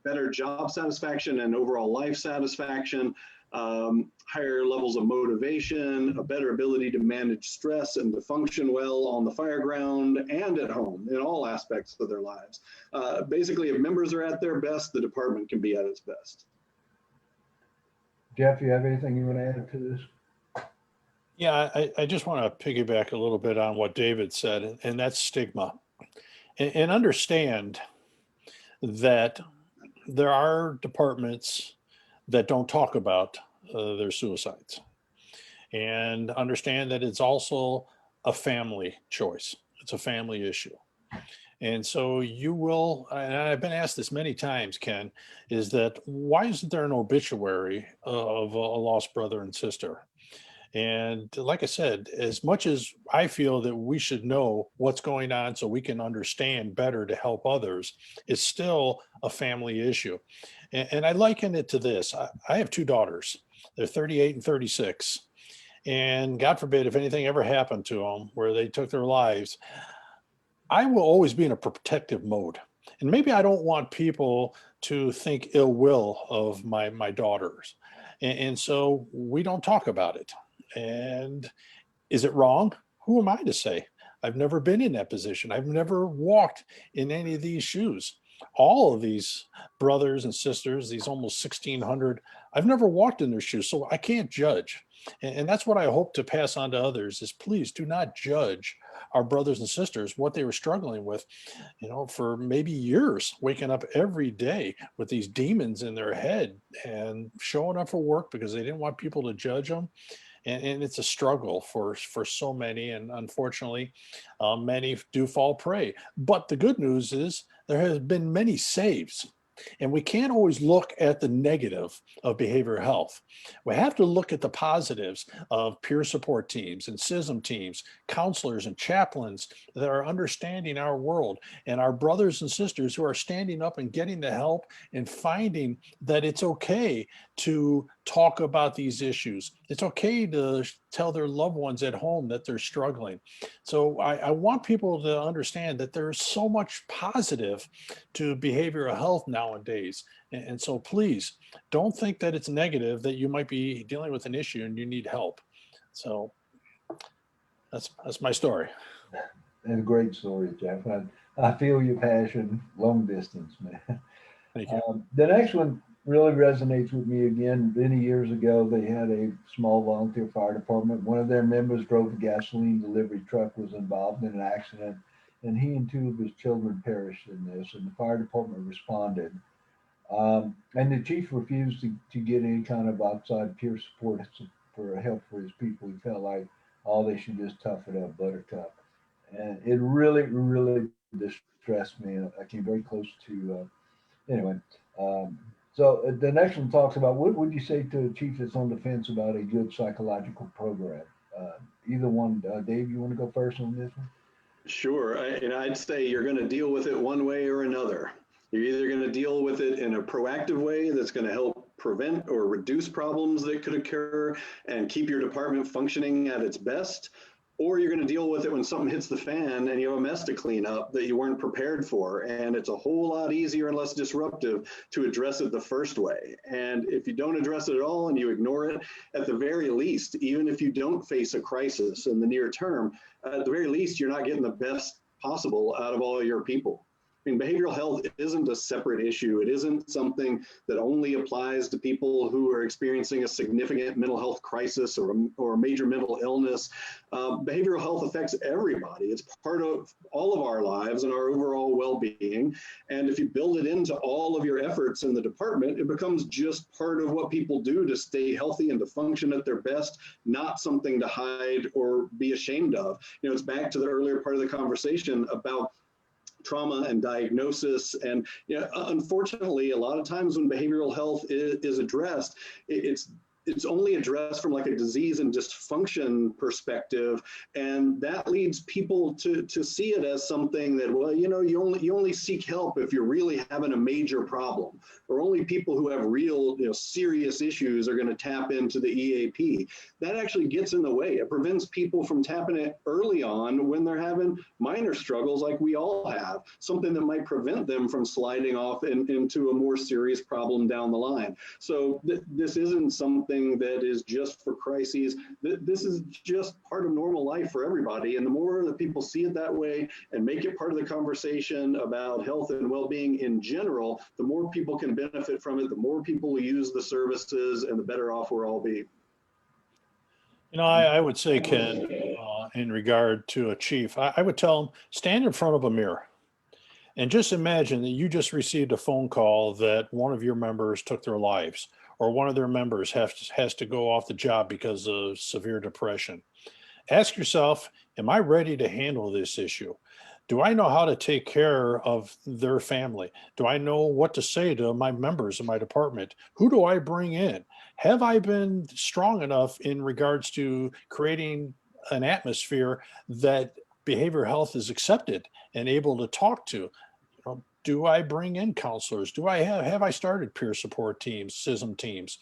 better job satisfaction and overall life satisfaction, higher levels of motivation, a better ability to manage stress and to function well on the fire ground and at home in all aspects of their lives. Basically, if members are at their best, the department can be at its best. Jeff, you have anything you want to add to this? Yeah, I just want to piggyback a little bit on what David said, and that's stigma. And understand that there are departments that don't talk about their suicides. And understand that it's also a family choice. It's a family issue. And so you will, and I've been asked this many times, Ken, is that why isn't there an obituary of a lost brother and sister? And like I said, as much as I feel that we should know what's going on so we can understand better to help others, it's still a family issue. And I liken it to this. I have 2 daughters. They're 38 and 36. And God forbid, if anything ever happened to them where they took their lives, I will always be in a protective mode. And maybe I don't want people to think ill will of my daughters. And so we don't talk about it. And is it wrong? Who am I to say? I've never been in that position. I've never walked in any of these shoes. All of these brothers and sisters, these almost 1,600, I've never walked in their shoes, so I can't judge. And that's what I hope to pass on to others is please do not judge our brothers and sisters, what they were struggling with, for maybe years, waking up every day with these demons in their head and showing up for work because they didn't want people to judge them. And it's a struggle for so many. And unfortunately, many do fall prey. But the good news is there has been many saves. And we can't always look at the negative of behavioral health. We have to look at the positives of peer support teams and CISM teams, counselors and chaplains that are understanding our world, and our brothers and sisters who are standing up and getting the help and finding that it's okay to talk about these issues. It's okay to tell their loved ones at home that they're struggling. So I want people to understand that there's so much positive to behavioral health nowadays. And so please don't think that it's negative, that you might be dealing with an issue and you need help. So that's my story. That's a great story, Jeff. I feel your passion, long distance, man. Thank you. The next one really resonates with me again. Many years ago, they had a small volunteer fire department. One of their members drove a gasoline delivery truck, was involved in an accident, and he and 2 of his children perished in this, and the fire department responded. And the chief refused to get any kind of outside peer support for help for his people. He felt like, they should just tough it up, buttercup. And it really, really distressed me. I came very close to, anyway. So the next one talks about, what would you say to a chief that's on the fence about a good psychological program? Either one, Dave, you want to go first on this one? Sure, I'd say you're going to deal with it one way or another. You're either going to deal with it in a proactive way that's going to help prevent or reduce problems that could occur and keep your department functioning at its best, or you're going to deal with it when something hits the fan and you have a mess to clean up that you weren't prepared for. And it's a whole lot easier and less disruptive to address it the first way. And if you don't address it at all and you ignore it, at the very least, even if you don't face a crisis in the near term, at the very least, you're not getting the best possible out of all your people. I mean, behavioral health isn't a separate issue. It isn't something that only applies to people who are experiencing a significant mental health crisis or a major mental illness. Behavioral health affects everybody. It's part of all of our lives and our overall well-being. And if you build it into all of your efforts in the department, it becomes just part of what people do to stay healthy and to function at their best, not something to hide or be ashamed of. You know, it's back to the earlier part of the conversation about trauma and diagnosis. And unfortunately, a lot of times when behavioral health is addressed, it's only addressed from like a disease and dysfunction perspective. And that leads people to see it as something that, well, you only seek help if you're really having a major problem, or only people who have real, serious issues are going to tap into the EAP. That actually gets in the way. It prevents people from tapping it early on when they're having minor struggles like we all have, something that might prevent them from sliding off into a more serious problem down the line. So this isn't something that is just for crises. This is just part of normal life for everybody. And the more that people see it that way and make it part of the conversation about health and well-being in general, the more people can benefit from it, the more people will use the services, and the better off we'll all be. I would say, Ken, in regard to a chief, I would tell him, stand in front of a mirror and just imagine that you just received a phone call that one of your members took their lives, or one of their members has to go off the job because of severe depression. Ask yourself, am I ready to handle this issue? Do I know how to take care of their family? Do I know what to say to my members in my department? Who do I bring in? Have I been strong enough in regards to creating an atmosphere that behavioral health is accepted and able to talk to? Do I bring in counselors? Do I have I started peer support teams, CISM teams?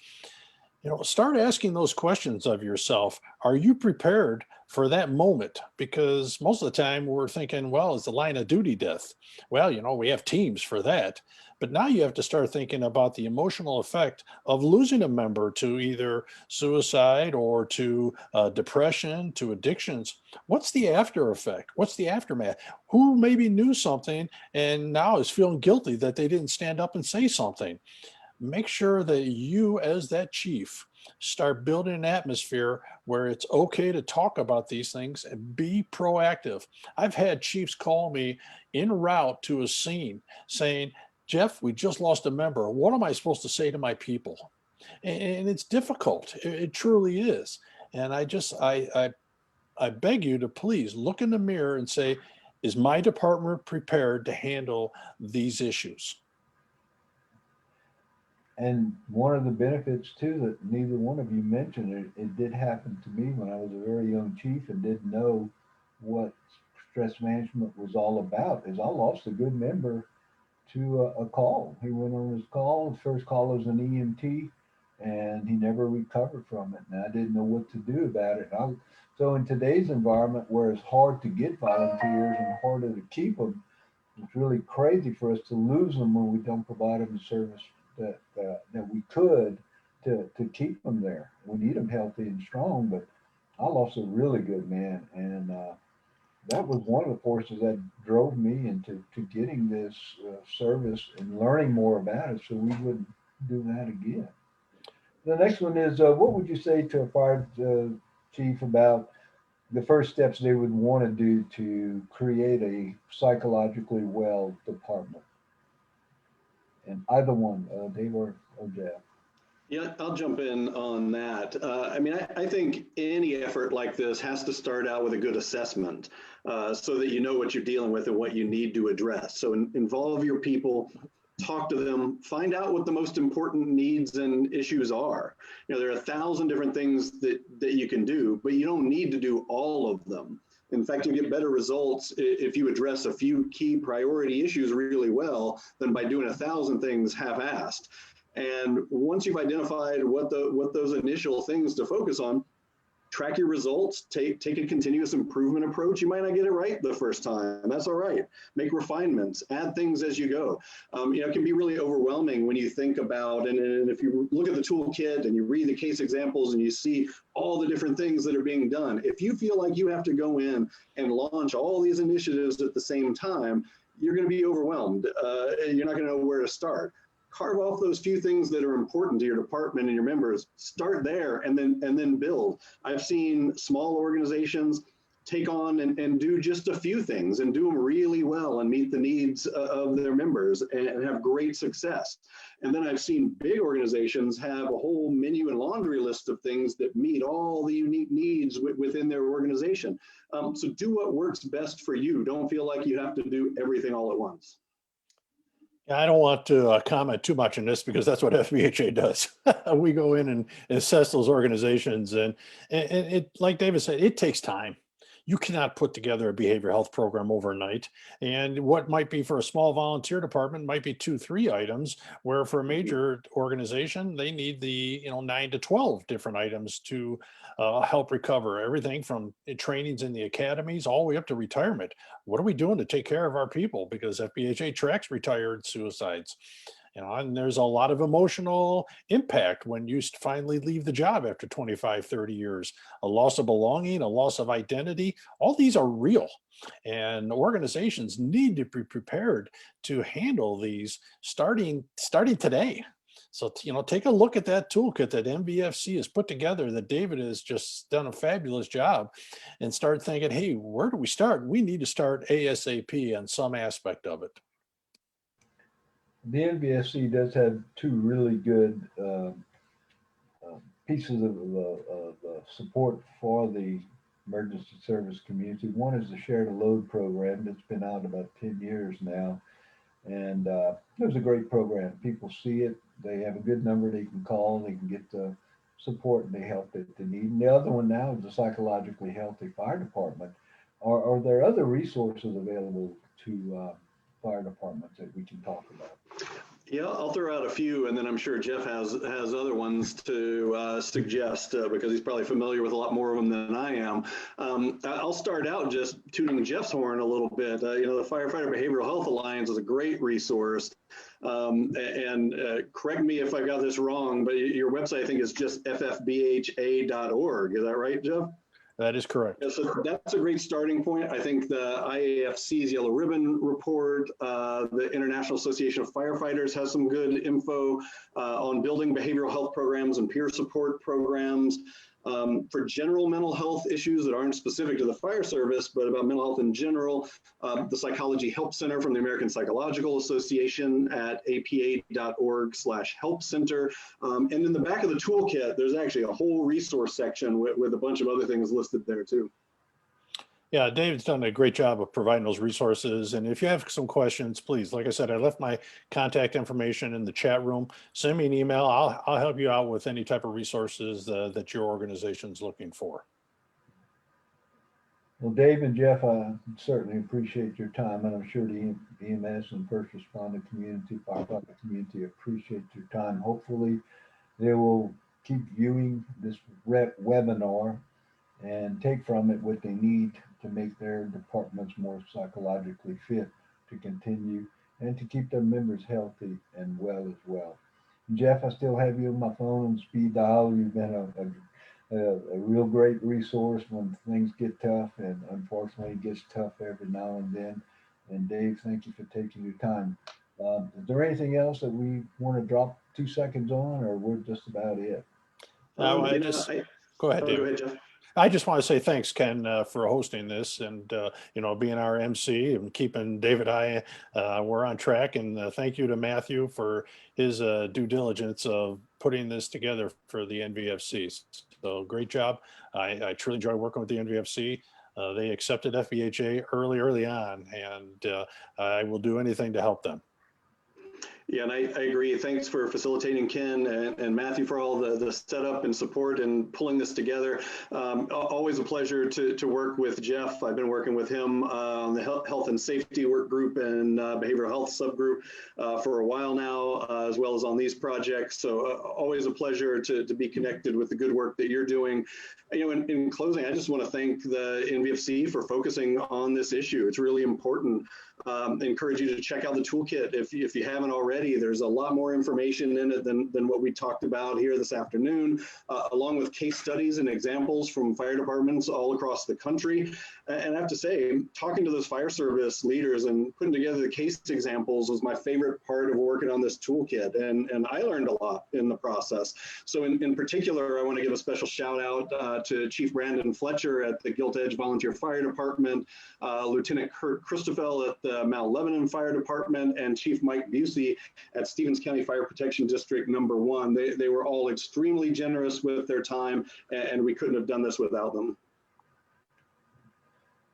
Start asking those questions of yourself. Are you prepared for that moment? Because most of the time we're thinking, well, it's the line of duty death. Well, we have teams for that. But now you have to start thinking about the emotional effect of losing a member to either suicide or to depression, to addictions. What's the after effect? What's the aftermath? Who maybe knew something and now is feeling guilty that they didn't stand up and say something? Make sure that you, as that chief, start building an atmosphere where it's okay to talk about these things and be proactive. I've had chiefs call me en route to a scene saying, Jeff, we just lost a member. What am I supposed to say to my people? And it's difficult. It truly is. And I beg you to please look in the mirror and say, is my department prepared to handle these issues? And one of the benefits too that neither one of you mentioned, it did happen to me when I was a very young chief and didn't know what stress management was all about, is I lost a good member to a call. He went on his call. His first call was an EMT, and he never recovered from it. And I didn't know what to do about it. So in today's environment, where it's hard to get volunteers and harder to keep them, it's really crazy for us to lose them when we don't provide them the service that we could to keep them there. We need them healthy and strong. But I lost a really good man, and that was one of the forces that drove me into getting this service and learning more about it, so we wouldn't do that again. The next one is, what would you say to a fire chief about the first steps they would want to do to create a psychologically well department? And either one, Dave or Jeff. Yeah, I'll jump in on that. I think any effort like this has to start out with a good assessment so that you know what you're dealing with and what you need to address. So involve your people, talk to them, find out what the most important needs and issues are. There are 1,000 different things that you can do, but you don't need to do all of them. In fact, you get better results if you address a few key priority issues really well than by doing 1,000 things half-assed. And once you've identified what those initial things to focus on, track your results, take a continuous improvement approach. You might not get it right the first time. That's all right. Make refinements, add things as you go. It can be really overwhelming when you think about, and if you look at the toolkit and you read the case examples and you see all the different things that are being done, if you feel like you have to go in and launch all these initiatives at the same time, you're going to be overwhelmed. You're not going to know where to start. Carve off those few things that are important to your department and your members. Start there and then build. I've seen small organizations take on and do just a few things and do them really well and meet the needs of their members and have great success. And then I've seen big organizations have a whole menu and laundry list of things that meet all the unique needs within their organization. So do what works best for you. Don't feel like you have to do everything all at once. I don't want to comment too much on this because that's what FBHA does. We go in and assess those organizations, and it, like David said, it takes time. You cannot put together a behavioral health program overnight. And what might be for a small volunteer department might be 2-3 items, where for a major organization, they need the 9 to 12 different items to help recover. Everything from trainings in the academies all the way up to retirement. What are we doing to take care of our people? Because FBHA tracks retired suicides. And there's a lot of emotional impact when you finally leave the job after 25, 30 years. A loss of belonging, a loss of identity, all these are real. And organizations need to be prepared to handle these starting today. So, take a look at that toolkit that NVFC has put together, that David has just done a fabulous job, and start thinking, hey, where do we start? We need to start ASAP on some aspect of it. The NVFC does have two really good pieces of support for the emergency service community. One is the Share the Load program that's been out about 10 years now. And it was a great program. People see it. They have a good number they can call. They can get the support and the help that they need. And the other one now is the Psychologically Healthy Fire Department. Are there other resources available to fire departments that we can talk about? Yeah, I'll throw out a few, and then I'm sure Jeff has other ones to suggest because he's probably familiar with a lot more of them than I am. I'll start out just tooting Jeff's horn a little bit. The Firefighter Behavioral Health Alliance is a great resource. And correct me if I got this wrong, but your website, I think, is just ffbha.org. Is that right, Jeff? That is correct. Yeah, so that's a great starting point. I think the IAFC's Yellow Ribbon report, the International Association of Firefighters has some good info on building behavioral health programs and peer support programs. For general mental health issues that aren't specific to the fire service, but about mental health in general, the Psychology Help Center from the American Psychological Association at apa.org/help center. And in the back of the toolkit, there's actually a whole resource section with a bunch of other things listed there too. Yeah, David's done a great job of providing those resources. And if you have some questions, please, like I said, I left my contact information in the chat room. Send me an email. I'll help you out with any type of resources that your organization's looking for. Well, Dave and Jeff, I certainly appreciate your time, and I'm sure the EMS and first responder community, firefighter community appreciate your time. Hopefully, they will keep viewing this webinar and take from it what they need to make their departments more psychologically fit to continue and to keep their members healthy and well as well. Jeff, I still have you on my phone and speed dial. You've been a real great resource when things get tough, and unfortunately it gets tough every now and then. And Dave, thank you for taking your time. Is there anything else that we want to drop 2 seconds on, or we're just about it? Go ahead, David. Go ahead, Jeff. I just want to say thanks, Ken, for hosting this and, being our MC and keeping David and I, we're on track. And thank you to Matthew for his due diligence of putting this together for the NVFC. So great job. I truly enjoy working with the NVFC. They accepted FBHA early on, and I will do anything to help them. Yeah, and I agree. Thanks for facilitating, Ken, and Matthew for all the setup and support and pulling this together. Always a pleasure to work with Jeff. I've been working with him on the health and safety work group and behavioral health subgroup for a while now, as well as on these projects. So always a pleasure to be connected with the good work that you're doing. In closing, I just want to thank the NVFC for focusing on this issue. It's really important. Encourage you to check out the toolkit if you haven't already. There's a lot more information in it than what we talked about here this afternoon, along with case studies and examples from fire departments all across the country. And I have to say, talking to those fire service leaders and putting together the case examples was my favorite part of working on this toolkit. And I learned a lot in the process. So in particular, I want to give a special shout out to Chief Brandon Fletcher at the Gilt Edge Volunteer Fire Department, Lieutenant Kurt Christoffel at the Mount Lebanon Fire Department, and Chief Mike Busey at Stevens County Fire Protection District number 1. They were all extremely generous with their time, and we couldn't have done this without them.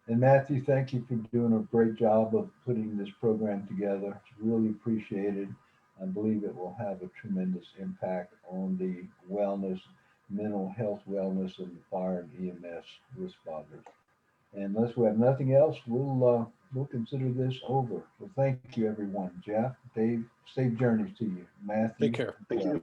And Matthew, thank you for doing a great job of putting this program together. It's really appreciated. I believe it will have a tremendous impact on the wellness, mental health wellness of the fire and EMS responders. And unless we have nothing else, we'll consider this over. Well, thank you, everyone. Jeff, Dave, safe journeys to you. Matthew. Take care. Thank you.